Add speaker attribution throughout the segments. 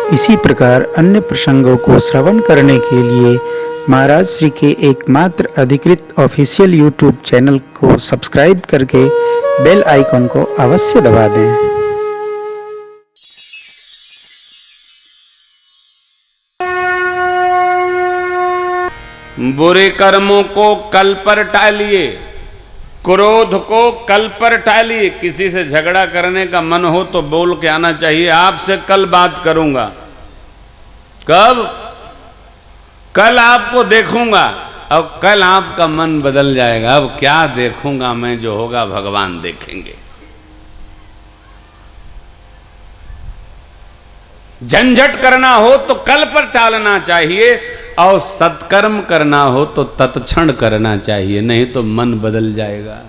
Speaker 1: इसी प्रकार अन्य प्रसंगों को श्रवण करने के लिए महाराज श्री के एकमात्र अधिकृत ऑफिशियल यूट्यूब चैनल को सब्सक्राइब करके बेल आइकन को अवश्य दबा दें।
Speaker 2: बुरे कर्मों को कल पर टालिए, क्रोध को कल पर टालिए। किसी से झगड़ा करने का मन हो तो बोल के आना चाहिए, आपसे कल बात करूंगा। कब? कल आपको देखूंगा। अब कल आपका मन बदल जाएगा। अब क्या देखूंगा मैं, जो होगा भगवान देखेंगे। झंझट करना हो तो कल पर टालना चाहिए, और सत्कर्म करना हो तो तत्क्षण करना चाहिए, नहीं तो मन बदल जाएगा।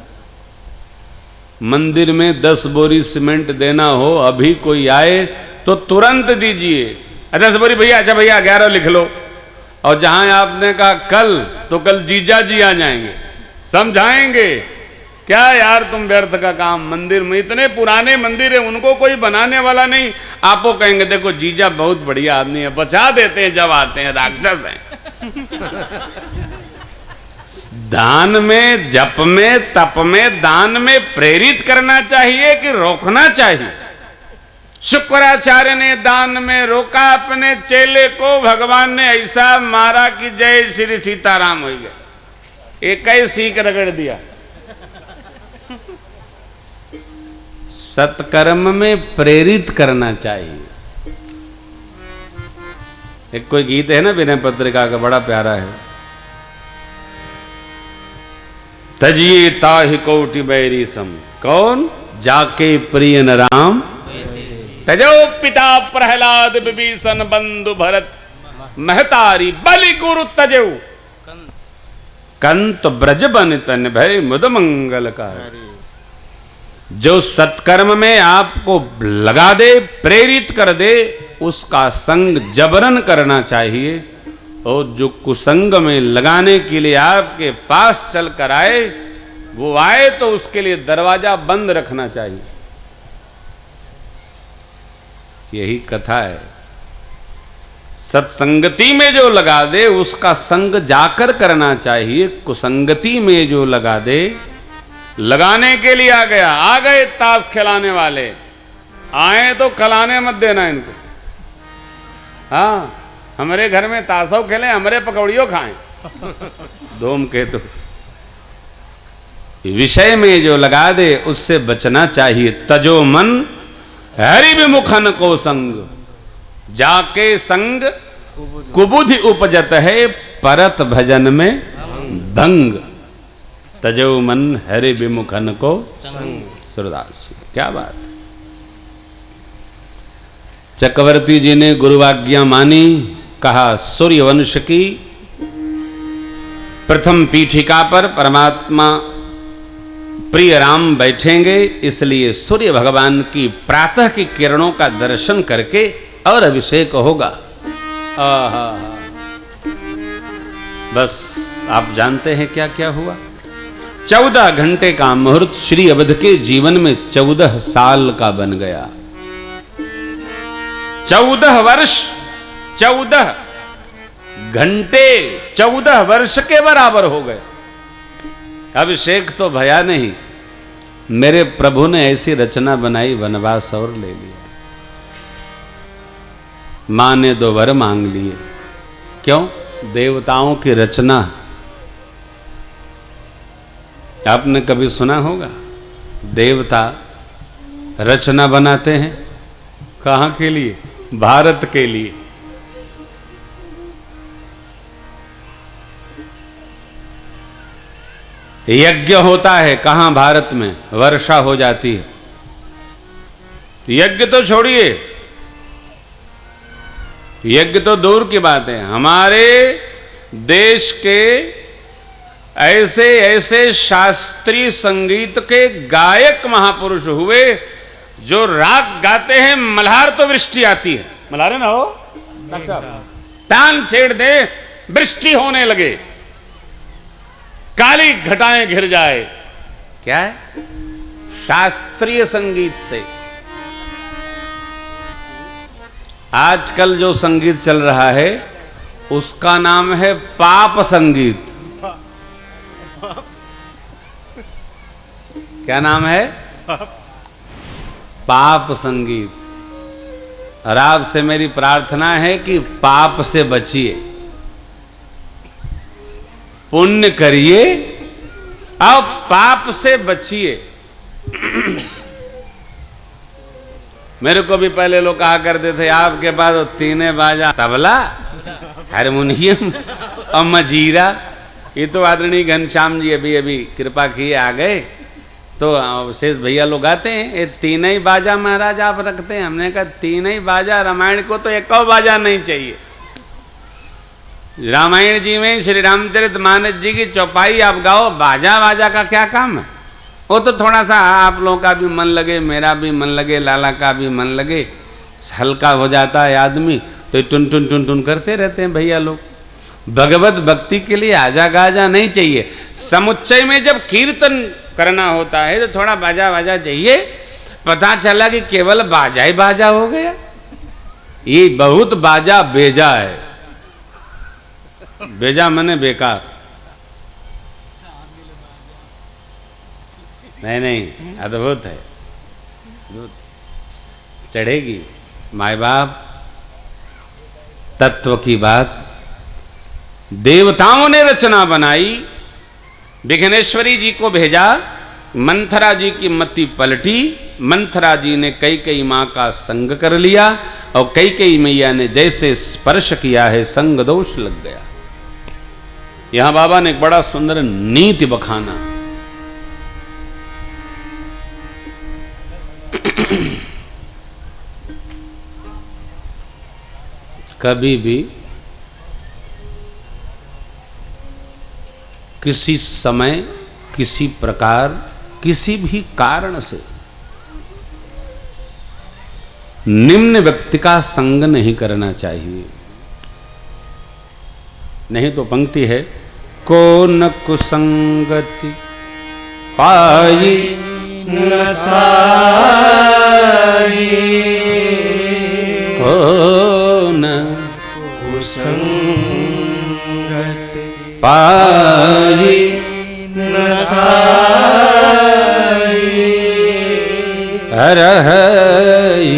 Speaker 2: मंदिर में 10 बोरी सीमेंट देना हो, अभी कोई आए तो तुरंत दीजिए। 10 बोरी भैया, अच्छा भैया 11 लिख लो। और जहां आपने कहा कल, तो कल जीजा जी आ जाएंगे, समझाएंगे। क्या यार तुम व्यर्थ का काम, मंदिर में इतने पुराने मंदिर है, उनको कोई बनाने वाला नहीं। आपको कहेंगे देखो जीजा बहुत बढ़िया आदमी है, बचा देते हैं जब आते हैं, राक्षस हैं। दान में, जप में, तप में, दान में प्रेरित करना चाहिए कि रोकना चाहिए? शुक्राचार्य ने दान में रोका अपने चेले को, भगवान ने ऐसा मारा कि जय श्री सीताराम हो गया, एक ही सीख रगड़ दिया। सत्कर्म में प्रेरित करना चाहिए। एक कोई गीत है ना विनय पत्रिका का, बड़ा प्यारा है। तजिए ताहि कोटि बैरी सम, कौन? जाके प्रिय न राम तजो पिता प्रहलाद विभीषण बंधु भरत महतारी बलि गुरु तजो कंत ब्रज बन तन भय मुद मंगल का। जो सत्कर्म में आपको लगा दे, प्रेरित कर दे, उसका संग जबरन करना चाहिए। और जो कुसंग में लगाने के लिए आपके पास चल कर आए, वो आए तो उसके लिए दरवाजा बंद रखना चाहिए। यही कथा है। सत्संगति में जो लगा दे, उसका संग जाकर करना चाहिए। कुसंगति में जो लगा दे, लगाने के लिए आ गया, आ गए ताश खिलाने वाले, आए तो खिलाने मत देना इनको। हाँ, हमारे घर में ताशो खेले, हमारे पकौड़ियों खाएं। धूमकेतु विषय में जो लगा दे, उससे बचना चाहिए। तजो मन हरि विमुखन को संग, जाके संग कुबुधि उपजत है, परत भजन में दंग। तजो मन हरि विमुखन को संग। सूरदास, क्या बात। चक्रवर्ती जी ने गुरुवाज्ञा मानी, कहा सूर्यवंश की प्रथम पीठिका पर परमात्मा प्रिय राम बैठेंगे, इसलिए सूर्य भगवान की प्रातः की किरणों का दर्शन करके और अभिषेक होगा। बस आप जानते हैं क्या क्या हुआ। 14 घंटे का मुहूर्त श्री अवध के जीवन में 14 साल का बन गया। 14 वर्ष, 14 घंटे 14 वर्ष के बराबर हो गए। अभिषेक तो भया नहीं, मेरे प्रभु ने ऐसी रचना बनाई, वनवास और ले लिया। मां ने 2 वर मांग लिए। क्यों? देवताओं की रचना। आपने कभी सुना होगा देवता रचना बनाते हैं? कहां के लिए? भारत के लिए। यज्ञ होता है कहां? भारत में वर्षा हो जाती है। यज्ञ तो छोड़िए, यज्ञ तो दूर की बात है। हमारे देश के ऐसे ऐसे शास्त्रीय संगीत के गायक महापुरुष हुए जो राग गाते हैं, मल्हार तो वृष्टि आती है। मल्हार ना हो, तान छेड़ दे, वृष्टि होने लगे, काली घटाएं घिर जाए। क्या है? शास्त्रीय संगीत से। आजकल जो संगीत चल रहा है उसका नाम है पाप संगीत। क्या नाम है? पाप संगीत। और आपसे मेरी प्रार्थना है कि पाप से बचिए, पुण्य करिए और पाप से बचिए। मेरे को भी पहले लोग कहा करते थे आपके पास तो तीने बाजा, तबला, हारमोनियम और मजीरा। ये तो आदरणीय घनश्याम जी अभी अभी कृपा किए आ गए, तो शेष भैया लोग आते हैं, ये तीन ही बाजा महाराज आप रखते हैं। हमने कहा तीन ही बाजा, रामायण को तो एक और बाजा नहीं चाहिए। रामायण जी में श्री रामचरितमानस जी की चौपाई आप गाओ, बाजा बाजा का क्या काम है? वो तो थोड़ा सा आप लोगों का भी मन लगे, मेरा भी मन लगे, लाला का भी मन लगे, हल्का हो जाता है आदमी, तो टुन टुन टुन टुन करते रहते हैं भैया लोग। भगवत भक्ति के लिए आजा गाजा नहीं चाहिए। समुच्चय में जब कीर्तन करना होता है तो थोड़ा बाजा बाजा चाहिए। पता चला कि केवल बाजा ही बाजा हो गया, ये बहुत बाजा बेजा है। बेजा मने बेकार, नहीं नहीं, अद्भुत है, चढ़ेगी। माय बाप तत्व की बात, देवताओं ने रचना बनाई, विघ्नेश्वरी जी को भेजा, मंथरा जी की मति पलटी, मंथरा जी ने कई माँ का संग कर लिया और कई मैया ने जैसे स्पर्श किया है संग दोष लग गया। यहां बाबा ने एक बड़ा सुंदर नीति बखाना। कभी भी किसी समय, किसी प्रकार, किसी भी कारण से निम्न व्यक्ति का संग नहीं करना चाहिए। नहीं तो पंक्ति है, को न कुसंगति पाई न साई, को न कुसंगति पाई न साई, हरहई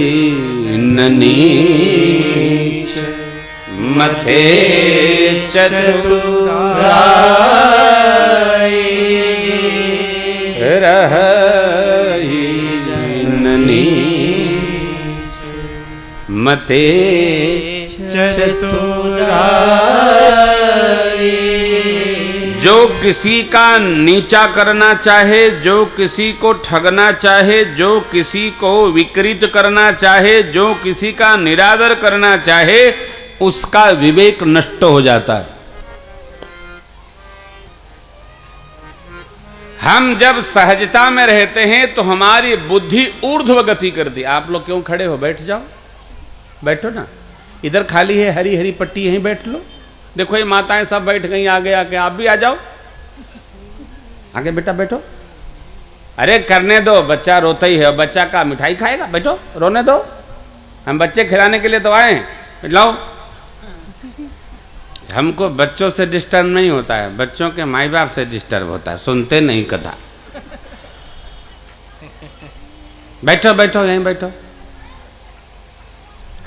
Speaker 2: न नीच मते चतुराई, रहई न नीच मते चतुराई। जो किसी का नीचा करना चाहे, जो किसी को ठगना चाहे, जो किसी को विकृत करना चाहे, जो किसी का निरादर करना चाहे, उसका विवेक नष्ट हो जाता है। हम जब सहजता में रहते हैं तो हमारी बुद्धि ऊर्ध्व गति करती। आप लोग क्यों खड़े हो? बैठ जाओ, बैठो ना, इधर खाली है, हरी हरी पट्टी, यहीं बैठ लो। देखो ये माताएं सब बैठ गई आगे आके, आप भी आ जाओ आगे, बेटा बैठो। अरे करने दो, बच्चा रोता ही है, बच्चा का मिठाई खाएगा, बैठो, रोने दो, हम बच्चे खिलाने के लिए तो आए हैं, लाओ। हमको बच्चों से डिस्टर्ब नहीं होता है, बच्चों के माई बाप से डिस्टर्ब होता है, सुनते नहीं कथा। बैठो बैठो, यहीं बैठो,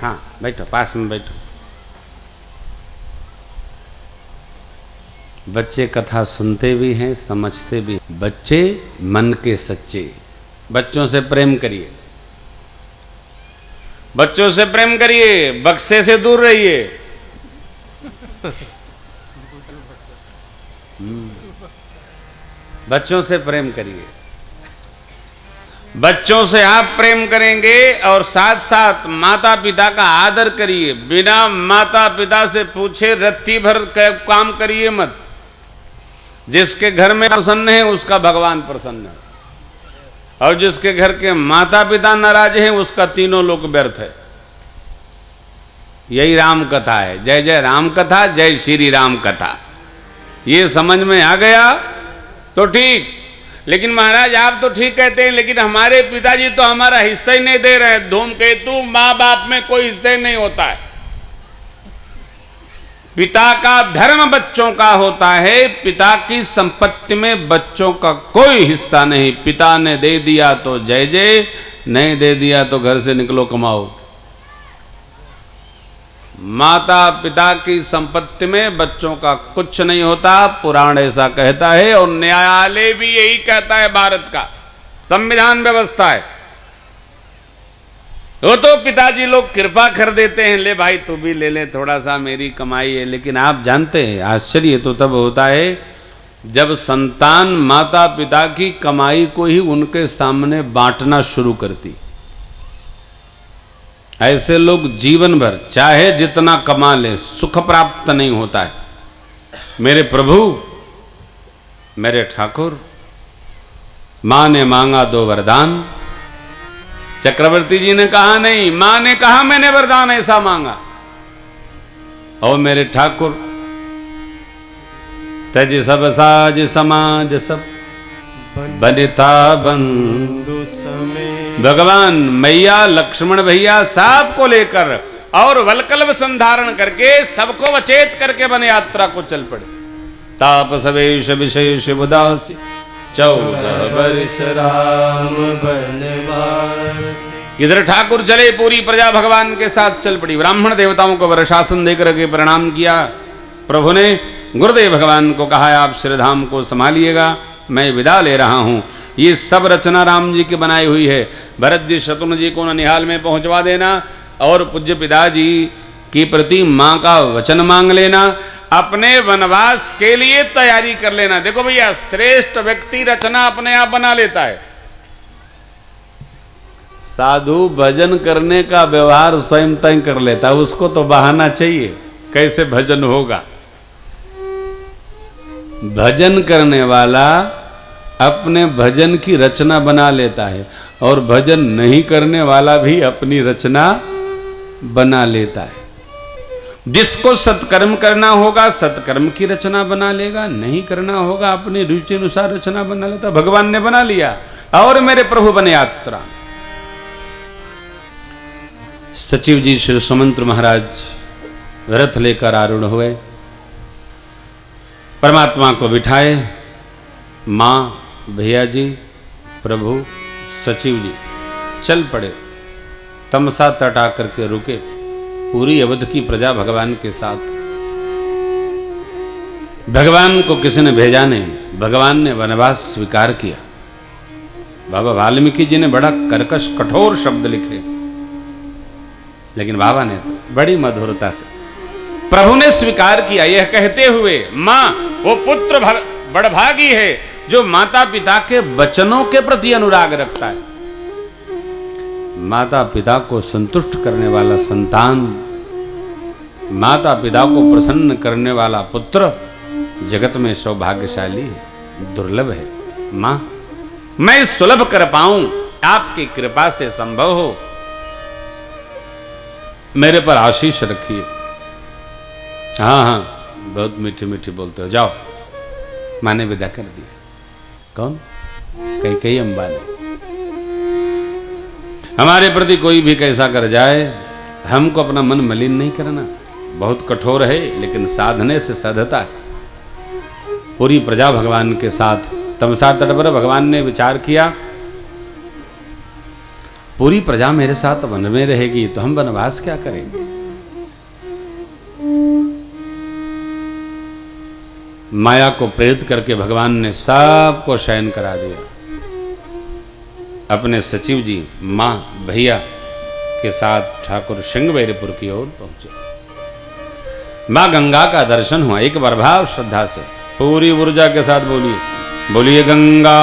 Speaker 2: हाँ बैठो, पास में बैठो। बच्चे कथा सुनते भी हैं, समझते भी हैं। बच्चे मन के सच्चे, बच्चों से प्रेम करिए, बच्चों से प्रेम करिए, बक्से से दूर रहिए। बच्चों से प्रेम करिए, बच्चों से आप प्रेम करेंगे और साथ साथ माता पिता का आदर करिए। बिना माता पिता से पूछे रत्ती भर काम करिए मत। जिसके घर में प्रसन्न है उसका भगवान प्रसन्न है, और जिसके घर के माता पिता नाराज हैं उसका तीनों लोक व्यर्थ है। यही राम कथा है। जय जय राम कथा, जय श्री राम कथा। ये समझ में आ गया तो ठीक, लेकिन महाराज आप तो ठीक कहते हैं, लेकिन हमारे पिताजी तो हमारा हिस्सा ही नहीं दे रहे। धूमकेतु माँ बाप में कोई हिस्सा ही नहीं होता है। पिता का धर्म बच्चों का होता है, पिता की संपत्ति में बच्चों का कोई हिस्सा नहीं। पिता ने दे दिया तो जय जय, नहीं दे दिया तो घर से निकलो कमाओ। माता पिता की संपत्ति में बच्चों का कुछ नहीं होता, पुराण ऐसा कहता है और न्यायालय भी यही कहता है। भारत का संविधान व्यवस्था है। वो तो पिताजी लोग कृपा कर देते हैं, ले भाई तू भी ले ले, थोड़ा सा मेरी कमाई है। लेकिन आप जानते हैं आश्चर्य तो तब होता है जब संतान माता पिता की कमाई को ही उनके सामने बांटना शुरू करती। ऐसे लोग जीवन भर चाहे जितना कमा ले सुख प्राप्त नहीं होता है। मेरे प्रभु, मेरे ठाकुर, मां ने मांगा 2 वरदान। चक्रवर्ती जी ने कहा नहीं, मां ने कहा मैंने वरदान ऐसा मांगा। और मेरे ठाकुर, तज सब साज समाज सब बनिता बंधु समेत। भगवान मैया लक्ष्मण भैया सबको लेकर और वलकल्प संधारण करके सबको वचेत करके वन यात्रा को चल पड़े। तापस वेश विशेष उदासी 14 वर्ष राम वनवास। इधर ठाकुर चले, पूरी प्रजा भगवान के साथ चल पड़ी। ब्राह्मण देवताओं को वर्षासन देकर के प्रणाम किया। प्रभु ने गुरुदेव भगवान को कहा आप श्रीधाम को संभालिएगा, मैं विदा ले रहा हूं। ये सब रचना राम जी की बनाई हुई है। भरत जी शत्रुघ्न जी को ननिहाल में पहुंचवा देना और पूज्य पिताजी के प्रति मां का वचन मांग लेना, अपने वनवास के लिए तैयारी कर लेना। देखो भैया, श्रेष्ठ व्यक्ति रचना अपने आप बना लेता है। साधु भजन करने का व्यवहार स्वयं तय कर लेता है, उसको तो बहाना चाहिए कैसे भजन होगा। भजन करने वाला अपने भजन की रचना बना लेता है और भजन नहीं करने वाला भी अपनी रचना बना लेता है। जिसको सत्कर्म करना होगा सत्कर्म की रचना बना लेगा, नहीं करना होगा अपनी रुचि अनुसार रचना बना लेता। भगवान ने बना लिया और मेरे प्रभु बने यात्रा। सचिव जी श्री सुमंत्र महाराज रथ लेकर आरूढ़ हुए, परमात्मा को बिठाए। मां, भैया जी, प्रभु, सचिव जी चल पड़े। तमसा तट आकर के रुके। पूरी अवध की प्रजा भगवान के साथ। भगवान को किसी ने भेजा नहीं, भगवान ने वनवास स्वीकार किया। बाबा वाल्मीकि जी ने बड़ा कर्कश कठोर शब्द लिखे, लेकिन बाबा ने तो बड़ी मधुरता से प्रभु ने स्वीकार किया, यह कहते हुए मां वो पुत्र बड़भागी है जो माता पिता के वचनों के प्रति अनुराग रखता है। माता पिता को संतुष्ट करने वाला संतान, माता पिता को प्रसन्न करने वाला पुत्र जगत में सौभाग्यशाली है, दुर्लभ है। मां, मैं सुलभ कर पाऊं, आपकी कृपा से संभव हो, मेरे पर आशीष रखिए। हाँ हाँ, बहुत मीठी मीठी बोलते हो, जाओ। मां ने विदा कर दिया। कौन? कैकेयी अम्बा ने। हमारे प्रति कोई भी कैसा कर जाए, हमको अपना मन मलिन नहीं करना। बहुत कठोर है लेकिन साधने से सधता है। पूरी प्रजा भगवान के साथ तमसा तट पर भगवान ने विचार किया, पूरी प्रजा मेरे साथ वन में रहेगी तो हम वनवास क्या करेंगे। माया को प्रेरित करके भगवान ने सबको शयन करा दिया। अपने सचिव जी, मां, भैया के साथ ठाकुर श्रृंगबैरपुर की ओर पहुंचे। मां गंगा का दर्शन हुआ। एक बार भाव श्रद्धा से पूरी ऊर्जा के साथ बोलिए, बोलिए गंगा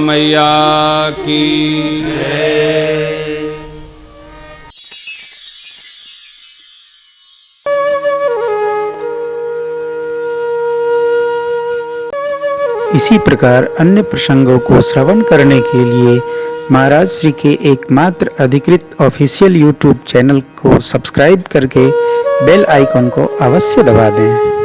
Speaker 2: मैया की जय।
Speaker 1: इसी प्रकार अन्य प्रसंगों को श्रवण करने के लिए महाराज श्री के एकमात्र अधिकृत ऑफिशियल यूट्यूब चैनल को सब्सक्राइब करके बेल आइकन को अवश्य दबा दें।